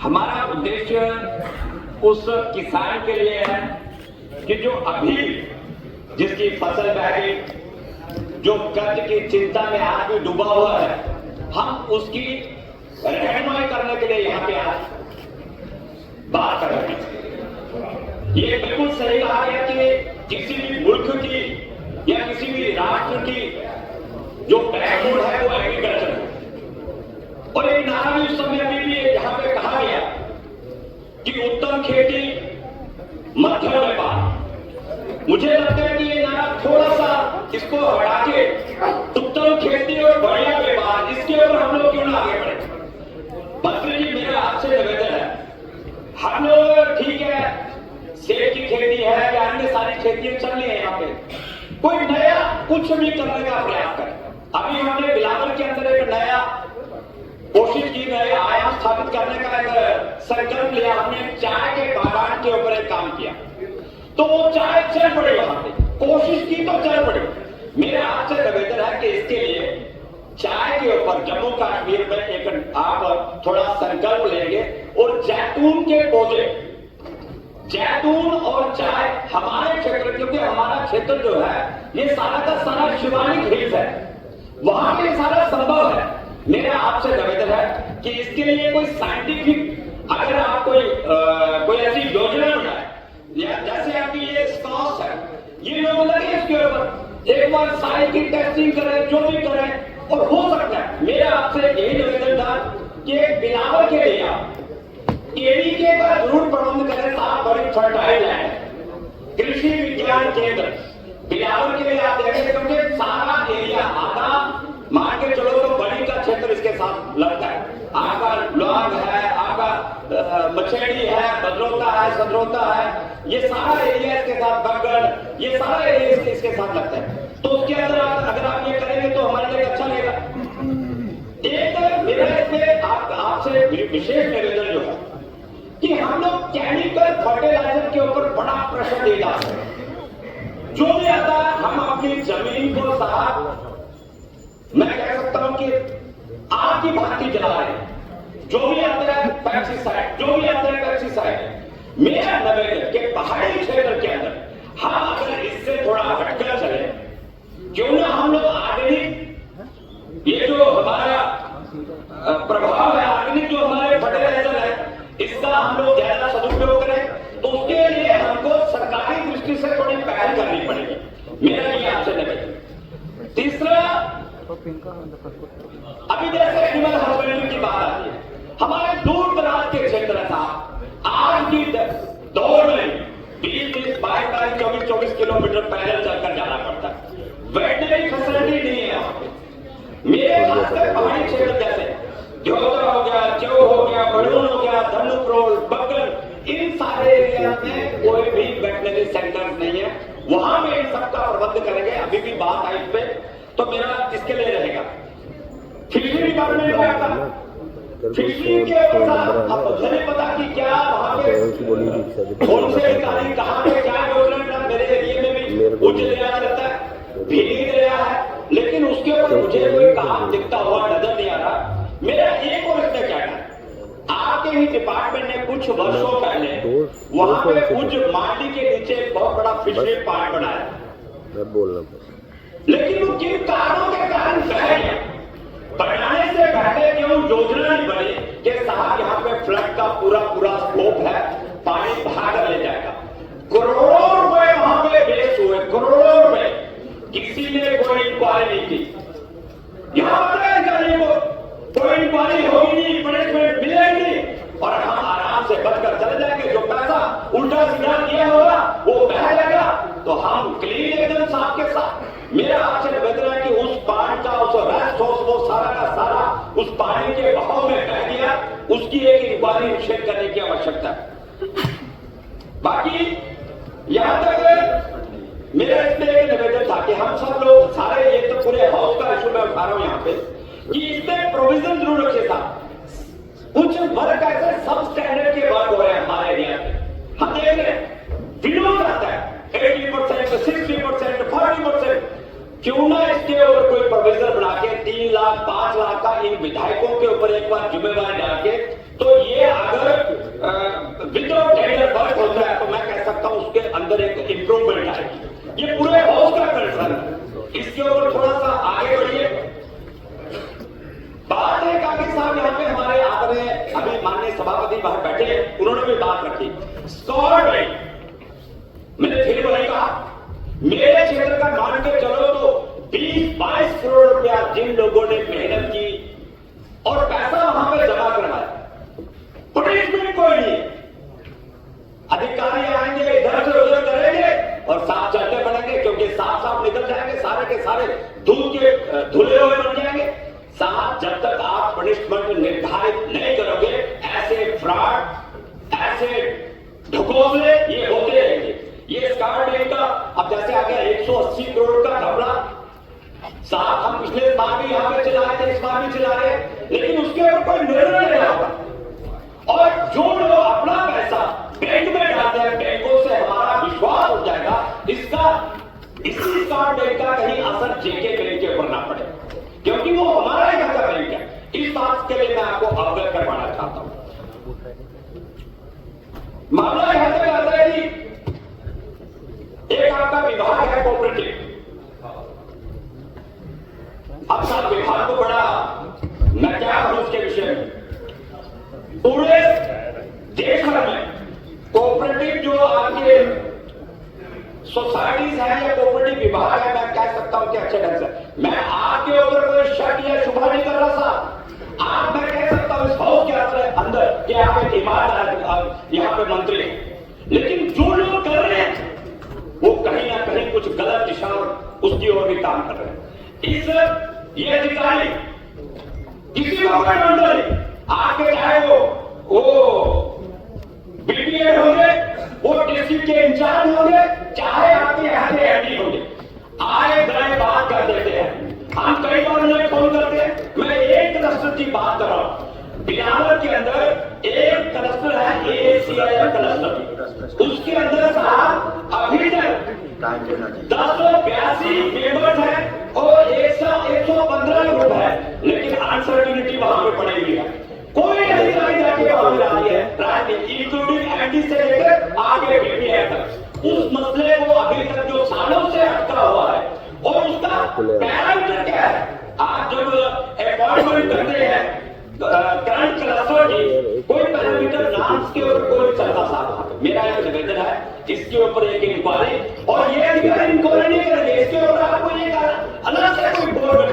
हमारा उद्देश्य उस किसान के लिए है कि जो अभी जिसकी फसल बह गई, जो कर्ज की चिंता में आज भी डूबा हुआ है, हम उसकी रहनुमाई करने के लिए यहाँ पे आज बात कर रहे हैं। ये बिल्कुल सही कहा गया कि किसी भी मुल्क की या किसी भी राष्ट्र की जो बैकबोन है वो एग्रीकल्चर है। और एक नारा भी उस समय अभी भी यहाँ पे कहा गया कि उत्तम खेती मध्यम व्यापार। मुझे लगता है कि ये नारा थोड़ा सा इसको हटा के उत्तम खेती और बढ़िया व्यापार, इसके ऊपर हम लोग क्यों ना आगे बढ़े। मंत्री जी, मेरा आपसे निवेदन है, हम लोग ठीक है सेब की खेती है या अन्य सारी खेतियां चल रही है, यहाँ पे कोई नया कुछ भी करने का प्रयास करें। अभी हमने बिलावल के अंदर एक नया कोशिश की, नए आयाम स्थापित करने का एक संकल्प लिया। हमने चाय के बागान के ऊपर एक काम किया, तो वो चाय चल पड़े, वहां पे कोशिश की तो चल पड़े। मेरा आपसे निवेदन है कि इसके लिए चाय के ऊपर जम्मू कश्मीर में एक आप थोड़ा संकल्प लेंगे और जैतून के पौधे, जैतून और चाय हमारे क्षेत्र, क्योंकि हमारा क्षेत्र जो है ये सारा का सारा शिवालिक हिल्स है, वहां पे सारा संभव है। मेरा आपसे निवेदन है कि इसके लिए कोई साइंटिफिक अगर आप कोई ऐसी योजना बनाए, या जैसे आपकी ये स्टॉक्स है, ये लोग लगे इसके ऊपर एक बार साइंस की टेस्टिंग करें, जो भी करें, और हो सकता है। मेरा आपसे यही निवेदन था कि बिलावल के लिए आप एडीके का जरूर प्रबंध करें। साथ बड़ी फर्टाइल है कृषि विज्ञान केंद्र बिलावल के लिए आप देखेंगे, क्योंकि सारा एरिया आधा मान के चलो तो बड़ी का क्षेत्र इसके साथ लगता है। आपका लौंग है, आपका मछेड़ी है, बदरौता है, सदरौता है, ये सारा एरिया इसके साथ, बगड़, ये सारा एरिया इसके साथ लगता है। तो उसके अंदर अगर आप ये करेंगे तो हमारे लिए अच्छा लगेगा। एक मेरा इसमें आपसे विशेष निवेदन जो है कि हम लोग केमिकल फर्टिलाइजर के ऊपर बड़ा प्रेशर दे जाते हैं। जो भी आता है हम अपनी जमीन को साफ, मैं कह सकता हूं कि आग की भांति जला रहे हैं। जो भी आता है पेस्टिसाइड, जो भी आता है पेस्टिसाइड। मेरा निवेदन कि पहाड़ी क्षेत्र के अंदर हम अगर इससे थोड़ा हटकर चले, क्यों ना हम लोग आधुनिक ये जो हमारा प्रभाव है, आधुनिक जो हमारे फर्टिलाइजर है, इसका हम लोग ज्यादा सदुपयोग करें। तो उसके लिए हमको सरकारी दृष्टि से थोड़ी पहल करनी पड़ेगी। मेरा ये आपसे निवेदन। तीसरा, अभी जैसे एनिमल हस्बेंड्री की बात आती है, हमारे दूर दराज के क्षेत्र था, आज की दौर में 20-20, 22-22, 24 किलोमीटर पैदल चलकर जाना पड़ता है। वेटनरी फैसिलिटी नहीं है वहां पे। मेरे खासकर पहाड़ी क्षेत्र जैसे देवघर हो गया, चौ हो गया, बड़ून हो गया, धनुप्रोल, बक्कर, इन सारे एरिया में कोई भी वेटनरी सेंटर नहीं है। वहां में इन सबका प्रबंध करेंगे। अभी भी बात आई इस पे, तो मेरा इसके लिए रहेगा फिशरी डिपार्टमेंट में आता फिशरी के साथ आपको नहीं पता कि क्या वहां पे कौन से अधिकारी कहां पे क्या योजना, मेरे एरिया में भी उच्च दरिया चलता है, भीड़ दरिया है, लेकिन उसके ऊपर मुझे कोई काम दिखता हुआ नजर नहीं आ रहा। मेरा एक और इसमें कहना है, आपके ही डिपार्टमेंट ने कुछ वर्षों पहले वहां पे उच्च मांडी के नीचे एक बहुत बड़ा फिशरी पार्क बनाया, लेकिन वो किन कारणों के कारण बह गया। बनाने से पहले क्यों योजना नहीं बनी कि साहब यहाँ पे फ्लड का पूरा स्कोप है, पानी भाग ले जाएगा। करोड़ों रुपए वहां पे वेस्ट हुए, करोड़ों रुपए, किसी ने कोई इंक्वायरी नहीं की। यहाँ कोई इंक्वायरी होगी नहीं, पनिशमेंट मिलेगी और हम आराम से बचकर चले जाएंगे। जो पैसा उल्टा सीधा किया होगा वो बह जाएगा, तो हम क्लीन एकदम साफ के साथ। मेरा आपसे निवेदन है कि उस पानी का, उस रेस्ट हाउस, वो सारा का सारा उस पानी के बहाव में बह गया, उसकी एक इंक्वायरी निश्चित करने की आवश्यकता है। बाकी यहां तक मेरा इसमें एक निवेदन था कि हम सब लोग सारे, ये तो पूरे हाउस का इशू मैं उठा रहा हूं यहाँ पे, कि इसमें प्रोविजन जरूर रखे था। कुछ वर्क ऐसे सब स्टैंडर्ड के वर्क हो रहे हैं हमारे एरिया में, हम देख रहे हैं, विनोद आता है 80%, 60%, 40%। क्यों ना इसके ऊपर कोई प्रोविजन बना के 3 लाख 5 लाख का इन विधायकों के ऊपर एक बार जिम्मेवारी डाल के, तो ये अगर अभी माननीय सभापति बाहर बैठे हैं, उन्होंने भी बात रखी। स्कॉट में मैंने फिर वही कहा, मेरे क्षेत्र का मान के चलो तो 20-22 करोड़ रुपया जिन लोगों ने मेहनत की और पैसा वहां पे जमा करवाया, पनिशमेंट कोई नहीं है। अधिकारी आएंगे, इधर से उधर करेंगे और साफ चलते बनेंगे, क्योंकि साफ साफ निकल जाएंगे, सारे के सारे दूध के धुले हुए बन जाएंगे। साथ जब तक आप पनिशमेंट निर्धारित नहीं करोगे, ऐसे फ्रॉड, ऐसे ढकोसले ये होते रहेंगे। ये स्कॉट डैम का अब जैसे आ गया 180 करोड़ का घपला, साहब हम पिछले बार भी यहां पे चला रहे थे, इस बार भी चला रहे, लेकिन उसके ऊपर कोई निर्णय नहीं होगा। और जो लोग अपना पैसा बैंक में डालते हैं, बैंकों से हमारा विश्वास हो जाएगा, इसी स्कॉट डैम का कहीं असर जेके बैंक के ऊपर ना पड़े, क्योंकि वो हमारा ही घर का बैंक है। इस बात के लिए मैं आपको अवगत करवाना चाहता हूं। मामला यहां तक आता है कि एक आपका विभाग है कोऑपरेटिव। अब साहब विभाग को बड़ा मैं क्या कहूं उसके विषय में, पूरे देश भर में कोऑपरेटिव जो आपके सोसाइटीज है या कोऑपरेटिव विभाग है, मैं कह सकता हूं कि अच्छे ढंग से, मैं आपके ऊपर कोई शक या शुभा नहीं कर रहा साहब। आप मैं कह सकता हूं इस हाउस के अंदर कि आप एक ईमानदार यहाँ पे मंत्री हैं, लेकिन जो लोग कर रहे हैं वो कहीं ना कहीं कुछ गलत दिशा उसकी ओर भी काम कर रहे हैं। ये अधिकारी किसी को मंडल आपके, चाहे वो बीडीए होंगे, वो डिस्ट्रिक्ट के इंचार्ज होंगे, चाहे आपके यहाँ के एमडी होंगे, आए गए बात कर देते हैं। हम कई बार उन्हें फोन करते हैं। मैं एक क्लस्टर की बात कर रहा हूं, बिलावर के अंदर एक क्लस्टर है एसीआई क्लस्टर, उसके अंदर साहब अभी तक 1082 मेंबर्स हैं और 115 ग्रुप है, लेकिन अनसर्टिनिटी वहां पे पड़ी हुई है। कोई अधिकारी जाके वहां पे रही है, राजनीति इंक्लूडिंग एमडी से लेकर आगे बीपीए तक, उस मसले को अभी तक जो सालों से अटका हुआ है और उसका पैरामीटर क्या है। आप जब अपॉइंटमेंट करते हैं करंट क्लस्टर की, कोई पैरामीटर नाम के ऊपर कोई चलता साहब। मेरा एक निवेदन है, इसके ऊपर एक इंक्वायरी, और ये अधिकारी इंक्वायरी नहीं करेंगे, इसके ऊपर आपको ये अलग से कोई बोर्ड